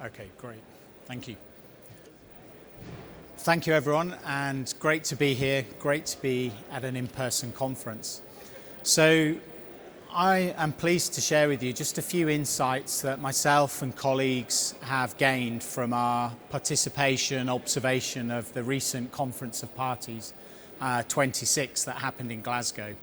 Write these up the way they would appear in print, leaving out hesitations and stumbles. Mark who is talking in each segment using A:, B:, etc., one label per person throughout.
A: Okay, great. Thank you. Thank you, everyone, and great to be here. Great to be at an in-person conference. So I am pleased to share with you just a few insights that myself and colleagues have gained from our participation, observation of the recent Conference of Parties 26 that happened in Glasgow.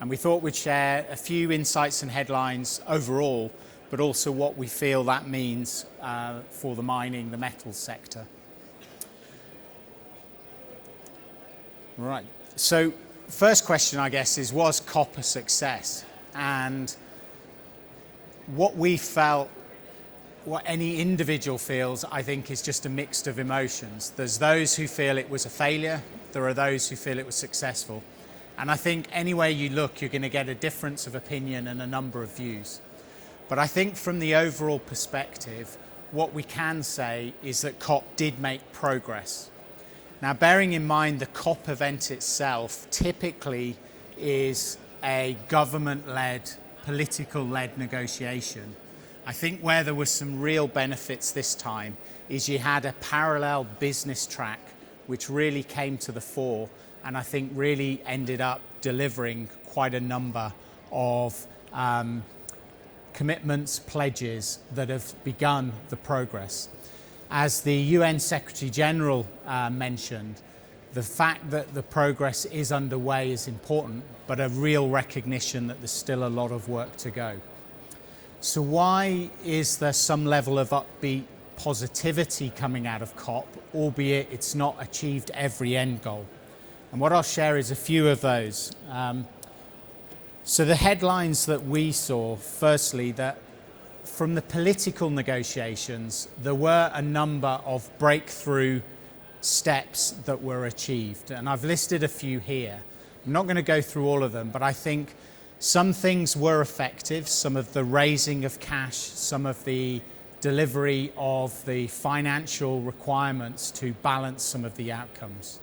A: And we thought we'd share a few insights and headlines overall, but also what we feel that means for the mining, the metals sector. Right, so first question, I guess, is was COP a success? And what we felt, what any individual feels, I think is just a mix of emotions. There's those who feel it was a failure, there are those who feel it was successful. And I think any way you look, you're going to get a difference of opinion and a number of views. But I think from the overall perspective, what we can say is that COP did make progress. Now, bearing in mind the COP event itself typically is a government-led, political-led negotiation. I think where there were some real benefits this time is you had a parallel business track which really came to the fore and I think really ended up delivering quite a number of commitments, pledges that have begun the progress. As the UN Secretary General mentioned, the fact that the progress is underway is important, but a real recognition that there's still a lot of work to go. So why is there some level of upbeat positivity coming out of COP, albeit it's not achieved every end goal? And what I'll share is a few of those. So the headlines that we saw, firstly, that from the political negotiations, there were a number of breakthrough steps that were achieved. And I've listed a few here. I'm not going to go through all of them, but I think some things were effective, some of the raising of cash, some of the delivery of the financial requirements to balance some of the outcomes.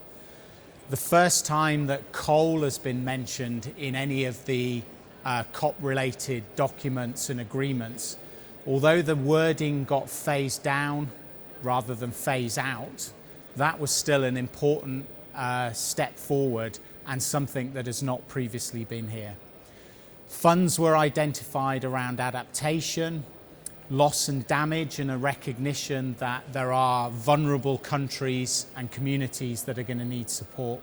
A: The first time that coal has been mentioned in any of the COP-related documents and agreements, although the wording got phased down rather than phase out, that was still an important step forward and something that has not previously been here. Funds were identified around adaptation, loss and damage, and a recognition that there are vulnerable countries and communities that are going to need support.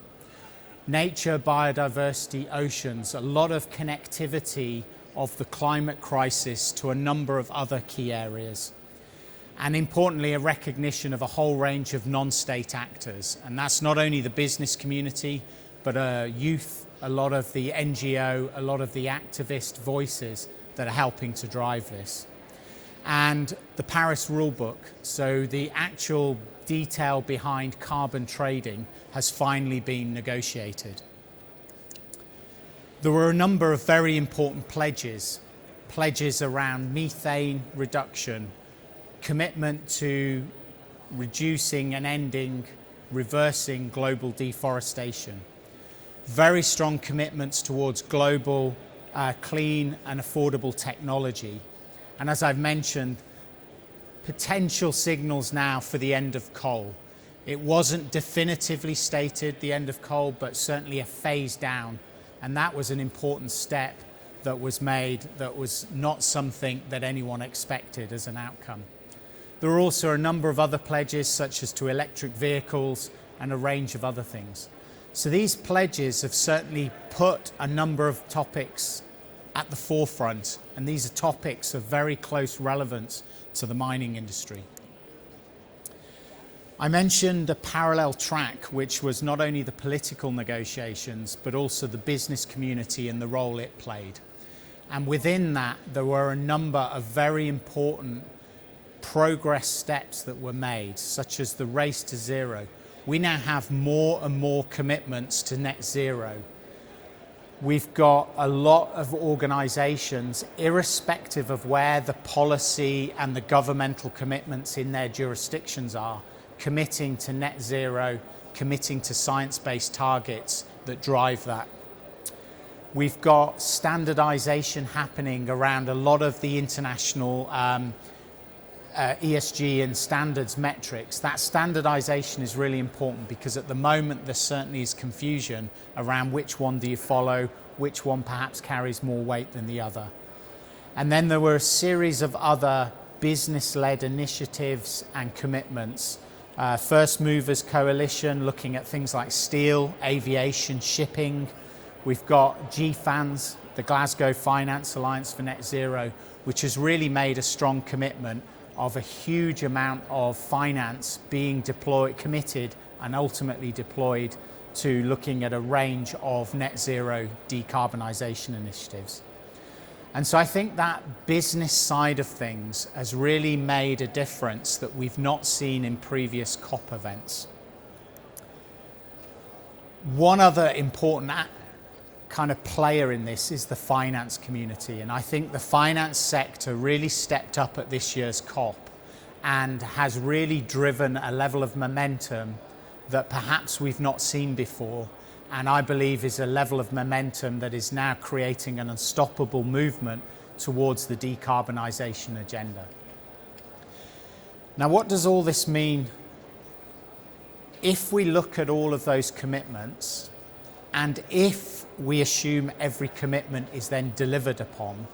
A: Nature, biodiversity, oceans, a lot of connectivity of the climate crisis to a number of other key areas. And importantly, a recognition of a whole range of non-state actors. And that's not only the business community, but youth, a lot of the NGO, a lot of the activist voices that are helping to drive this. And the Paris rulebook, so the actual detail behind carbon trading has finally been negotiated. There were a number of very important pledges around methane reduction, commitment to reducing and ending, reversing global deforestation, very strong commitments towards global clean and affordable technology. And as I've mentioned, potential signals now for the end of coal. It wasn't definitively stated, the end of coal, but certainly a phase down. And that was an important step that was made that was not something that anyone expected as an outcome. There were also a number of other pledges, such as to electric vehicles and a range of other things. So these pledges have certainly put a number of topics at the forefront, and these are topics of very close relevance to the mining industry. I mentioned a parallel track, which was not only the political negotiations, but also the business community and the role it played. And within that, there were a number of very important progress steps that were made, such as the race to zero. We now have more and more commitments to net zero. We've got a lot of organisations, irrespective of where the policy and the governmental commitments in their jurisdictions are, committing to net zero, committing to science-based targets that drive that. We've got standardisation happening around a lot of the international ESG and standards metrics, that standardization is really important, because at the moment there certainly is confusion around which one do you follow, which one perhaps carries more weight than the other. And then there were a series of other business-led initiatives and commitments. First Movers Coalition, looking at things like steel, aviation, shipping. We've got GFANZ, the Glasgow Finance Alliance for Net Zero, which has really made a strong commitment of a huge amount of finance being deployed, committed and ultimately deployed to looking at a range of net zero decarbonisation initiatives. And so I think that business side of things has really made a difference that we've not seen in previous COP events. One other important kind of player in this is the finance community, and I think the finance sector really stepped up at this year's COP and has really driven a level of momentum that perhaps we've not seen before, and I believe is a level of momentum that is now creating an unstoppable movement towards the decarbonisation agenda. Now, what does all this mean? If we look at all of those commitments, and if we assume every commitment is then delivered upon,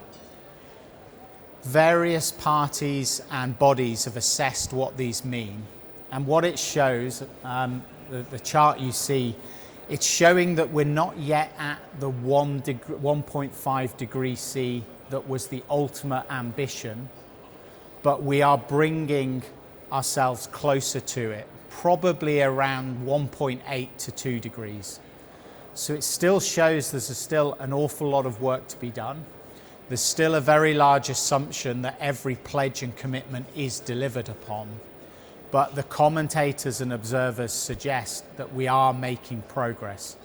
A: various parties and bodies have assessed what these mean. And what it shows, the chart you see, it's showing that we're not yet at the 1.5 degrees C that was the ultimate ambition, but we are bringing ourselves closer to it, probably around 1.8 to 2 degrees. So it still shows there's still an awful lot of work to be done. There's still a very large assumption that every pledge and commitment is delivered upon. But the commentators and observers suggest that we are making progress.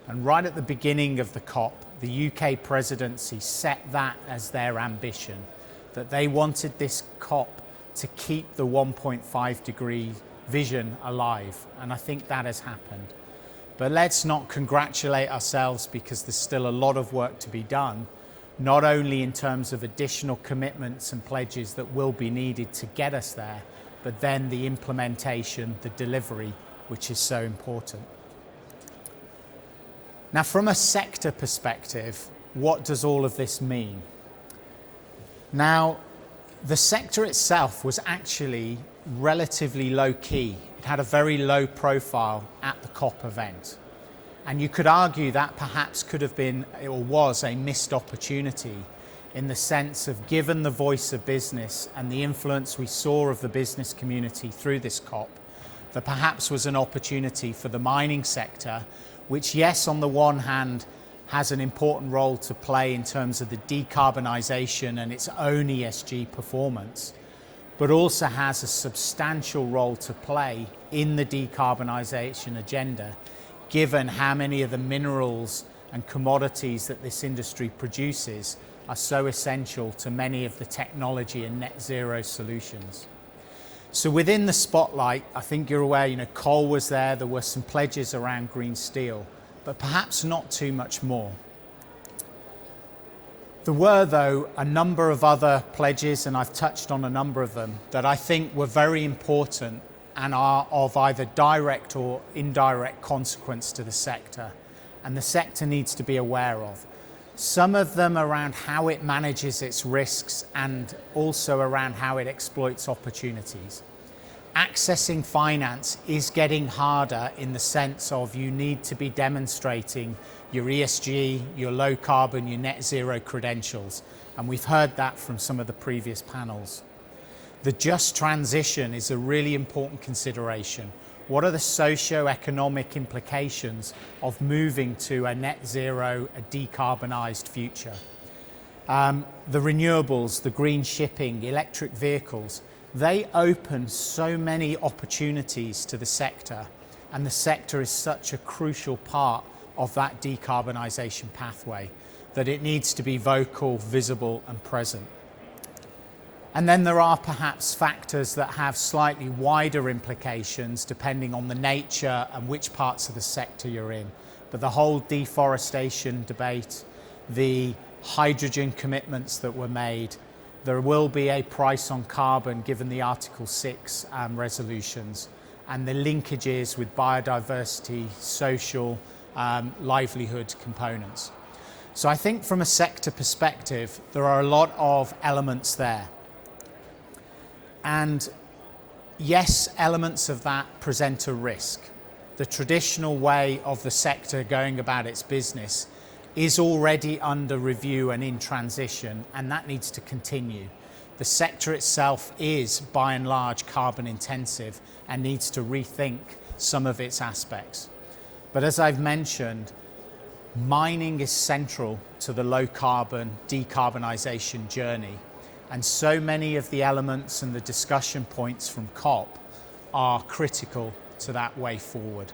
A: And right at the beginning of the COP, the UK presidency set that as their ambition, that they wanted this COP to keep the 1.5 degree vision alive. And I think that has happened. But let's not congratulate ourselves, because there's still a lot of work to be done, not only in terms of additional commitments and pledges that will be needed to get us there, but then the implementation, the delivery, which is so important. Now, from a sector perspective, what does all of this mean? Now, the sector itself was actually relatively low key. It had a very low profile at the COP event. And you could argue that perhaps could have been, or was, a missed opportunity, in the sense of, given the voice of business and the influence we saw of the business community through this COP, there perhaps was an opportunity for the mining sector, which, yes, on the one hand, has an important role to play in terms of the decarbonisation and its own ESG performance, but also has a substantial role to play in the decarbonisation agenda, given how many of the minerals and commodities that this industry produces are so essential to many of the technology and net zero solutions. So within the spotlight, I think you're aware, coal was there were some pledges around green steel, but perhaps not too much more. There were, though, a number of other pledges, and I've touched on a number of them, that I think were very important and are of either direct or indirect consequence to the sector, and the sector needs to be aware of. Some of them around how it manages its risks and also around how it exploits opportunities. Accessing finance is getting harder in the sense of you need to be demonstrating your ESG, your low carbon, your net zero credentials. And we've heard that from some of the previous panels. The just transition is a really important consideration. What are the socio-economic implications of moving to a net zero, a decarbonised future? The renewables, the green shipping, electric vehicles, they open so many opportunities to the sector, and the sector is such a crucial part of that decarbonisation pathway that it needs to be vocal, visible and present. And then there are perhaps factors that have slightly wider implications depending on the nature and which parts of the sector you're in. But the whole deforestation debate, the hydrogen commitments that were made, There will be a price on carbon given the Article 6 resolutions and the linkages with biodiversity, social, livelihood components. So I think from a sector perspective, there are a lot of elements there. And yes, elements of that present a risk. The traditional way of the sector going about its business is already under review and in transition, and that needs to continue. The sector itself is, by and large, carbon intensive and needs to rethink some of its aspects. But as I've mentioned, mining is central to the low carbon decarbonisation journey. And so many of the elements and the discussion points from COP are critical to that way forward.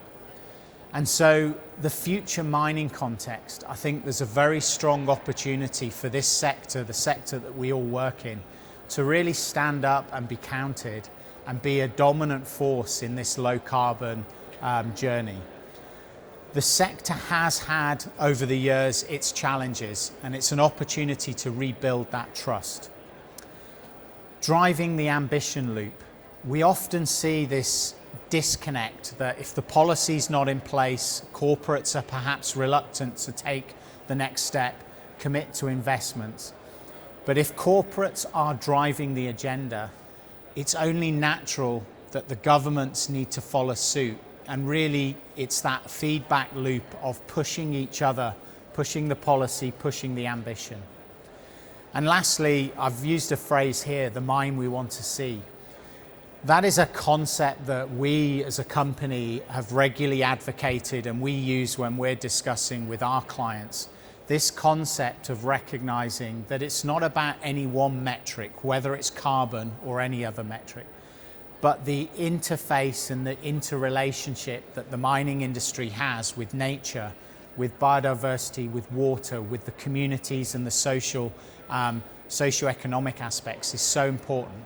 A: And so the future mining context, I think there's a very strong opportunity for this sector, the sector that we all work in, to really stand up and be counted and be a dominant force in this low carbon journey. The sector has had over the years its challenges, and it's an opportunity to rebuild that trust. Driving the ambition loop. We often see this disconnect that if the policy's not in place, corporates are perhaps reluctant to take the next step, commit to investments. But if corporates are driving the agenda, it's only natural that the governments need to follow suit. And really, it's that feedback loop of pushing each other, pushing the policy, pushing the ambition. And lastly, I've used a phrase here, the mine we want to see. That is a concept that we as a company have regularly advocated and we use when we're discussing with our clients. This concept of recognizing that it's not about any one metric, whether it's carbon or any other metric, but the interface and the interrelationship that the mining industry has with nature, with biodiversity, with water, with the communities and the socioeconomic aspects is so important.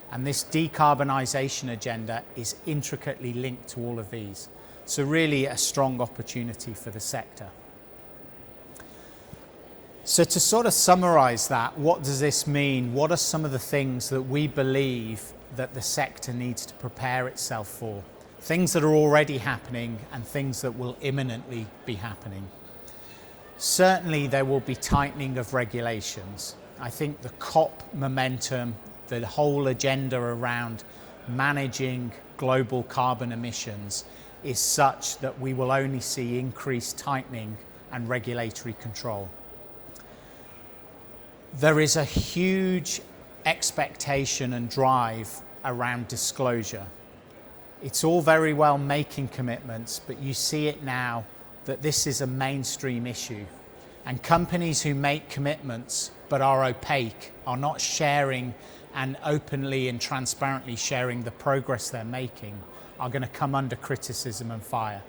A: And this decarbonisation agenda is intricately linked to all of these. So really a strong opportunity for the sector. So to sort of summarise that, what does this mean? What are some of the things that we believe that the sector needs to prepare itself for? Things that are already happening and things that will imminently be happening. Certainly there will be tightening of regulations. I think the COP momentum, the whole agenda around managing global carbon emissions is such that we will only see increased tightening and regulatory control. There is a huge expectation and drive around disclosure. It's all very well making commitments, but you see it now that this is a mainstream issue. And companies who make commitments but are opaque, are not sharing and openly and transparently sharing the progress they're making, are going to come under criticism and fire.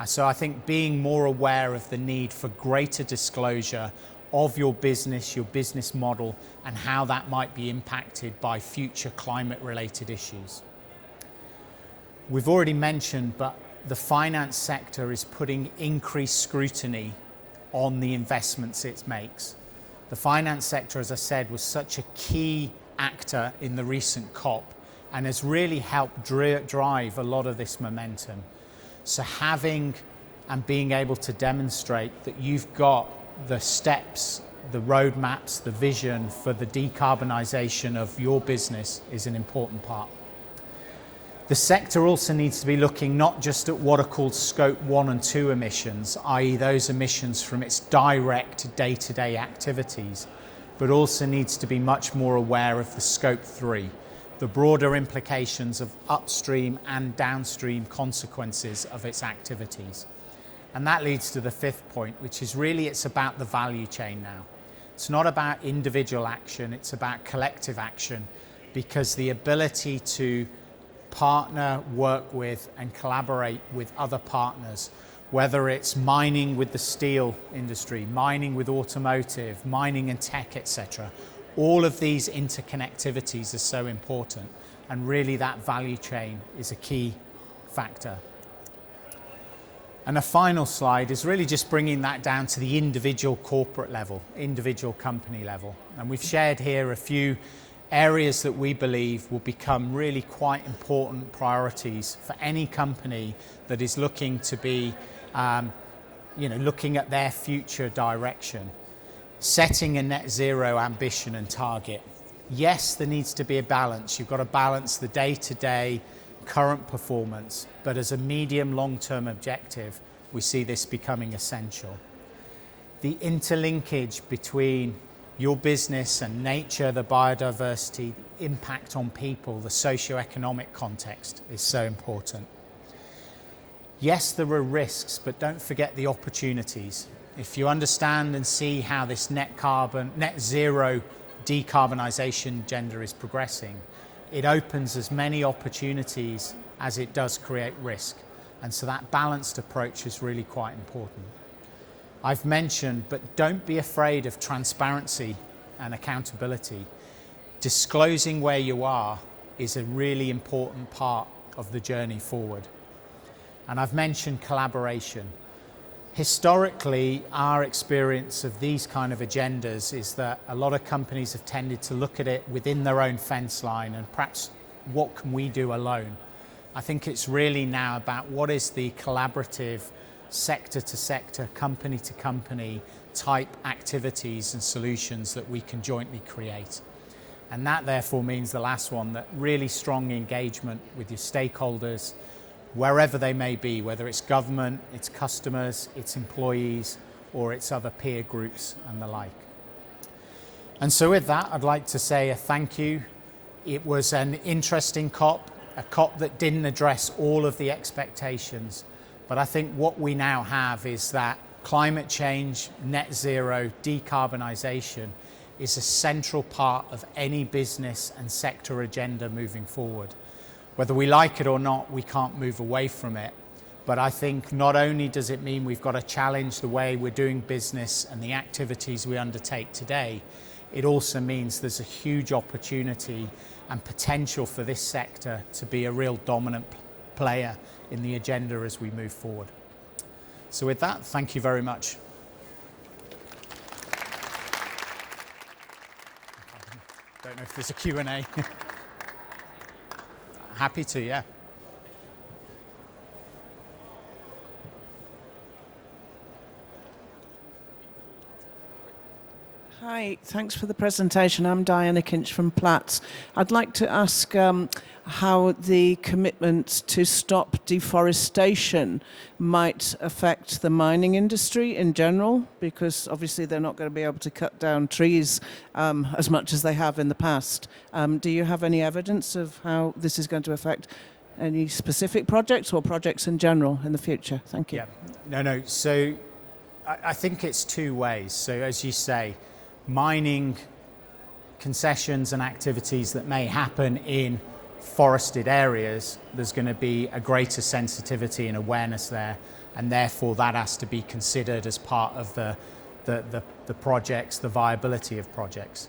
A: So I think being more aware of the need for greater disclosure of your business model, and how that might be impacted by future climate-related issues. We've already mentioned, but the finance sector is putting increased scrutiny on the investments it makes. The finance sector, as I said, was such a key actor in the recent COP and has really helped drive a lot of this momentum. So having and being able to demonstrate that you've got the steps, the roadmaps, the vision for the decarbonisation of your business is an important part. The sector also needs to be looking not just at what are called scope 1 and 2 emissions, i.e. those emissions from its direct day-to-day activities, but also needs to be much more aware of the scope 3, the broader implications of upstream and downstream consequences of its activities. And that leads to the fifth point, which is really it's about the value chain now. It's not about individual action, it's about collective action, because the ability to partner, work with and collaborate with other partners, whether it's mining with the steel industry, mining with automotive, mining and tech, etc. All of these interconnectivities are so important, and really that value chain is a key factor. And the final slide is really just bringing that down to the individual corporate level, individual company level. And we've shared here a few areas that we believe will become really quite important priorities for any company that is looking to be, looking at their future direction. Setting a net zero ambition and target. Yes, there needs to be a balance. You've got to balance the day-to-day current performance, but as a medium long-term objective, we see this becoming essential. The interlinkage between your business and nature, the biodiversity, the impact on people, the socio-economic context is so important. Yes, there are risks, but don't forget the opportunities. If you understand and see how this net zero decarbonisation agenda is progressing, it opens as many opportunities as it does create risk. And so that balanced approach is really quite important. I've mentioned, but don't be afraid of transparency and accountability. Disclosing where you are is a really important part of the journey forward. And I've mentioned collaboration. Historically, our experience of these kind of agendas is that a lot of companies have tended to look at it within their own fence line and perhaps what can we do alone. I think it's really now about what is the collaborative sector to sector, company to company type activities and solutions that we can jointly create. And that therefore means the last one, that really strong engagement with your stakeholders, wherever they may be, whether it's government, it's customers, it's employees, or it's other peer groups and the like. And so with that, I'd like to say a thank you. It was an interesting COP, a COP that didn't address all of the expectations, but I think what we now have is that climate change, net zero, decarbonisation is a central part of any business and sector agenda moving forward. Whether we like it or not, we can't move away from it. But I think not only does it mean we've got to challenge the way we're doing business and the activities we undertake today, it also means there's a huge opportunity and potential for this sector to be a real dominant player in the agenda as we move forward. So with that, thank you very much. Don't know if there's a Q&A. Happy to, yeah.
B: Hi, thanks for the presentation. I'm Diana Kinch from Platts. I'd like to ask how the commitment to stop deforestation might affect the mining industry in general, because obviously they're not going to be able to cut down trees as much as they have in the past. Do you have any evidence of how this is going to affect any specific projects or projects in general in the future? Thank you.
A: Yeah, no. So I think it's two ways. So as you say, mining concessions and activities that may happen in forested areas, there's going to be a greater sensitivity and awareness there, and therefore that has to be considered as part of the projects, the viability of projects.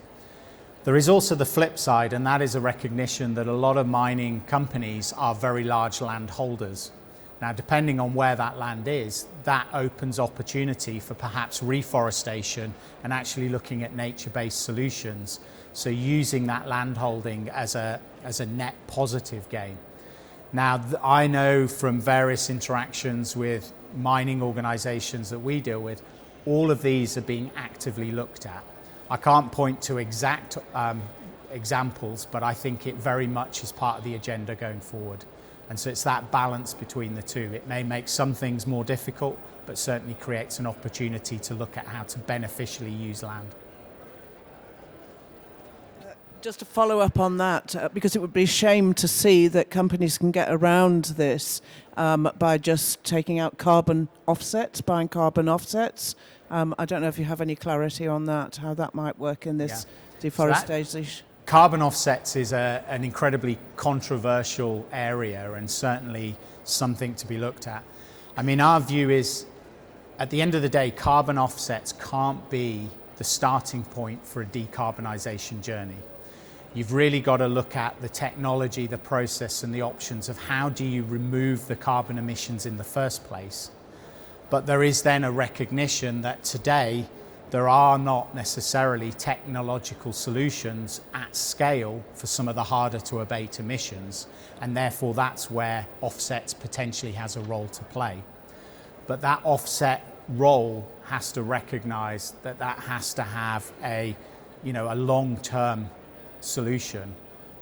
A: There is also the flip side, and that is a recognition that a lot of mining companies are very large landholders. Now, depending on where that land is, that opens opportunity for perhaps reforestation and actually looking at nature-based solutions. So using that landholding as a net positive gain. Now, I know from various interactions with mining organisations that we deal with, all of these are being actively looked at. I can't point to exact examples, but I think it very much is part of the agenda going forward. And so it's that balance between the two. It may make some things more difficult, but certainly creates an opportunity to look at how to beneficially use land.
B: Just to follow up on that, because it would be a shame to see that companies can get around this by just taking out carbon offsets, buying carbon offsets. I don't know if you have any clarity on that, how that might work in this deforestation.
A: So carbon offsets is an incredibly controversial area and certainly something to be looked at. I mean, our view is, at the end of the day, carbon offsets can't be the starting point for a decarbonisation journey. You've really got to look at the technology, the process and the options of how do you remove the carbon emissions in the first place. But there is then a recognition that today there are not necessarily technological solutions at scale for some of the harder to abate emissions, and therefore that's where offsets potentially has a role to play. But that offset role has to recognise that that has to have a long-term solution,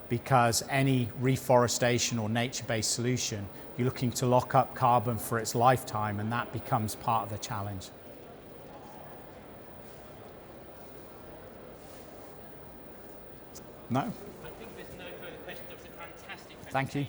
A: because any reforestation or nature-based solution, you're looking to lock up carbon for its lifetime, and that becomes part of the challenge. No?
C: I think there's no further questions. It was a fantastic presentation.
A: Thank you.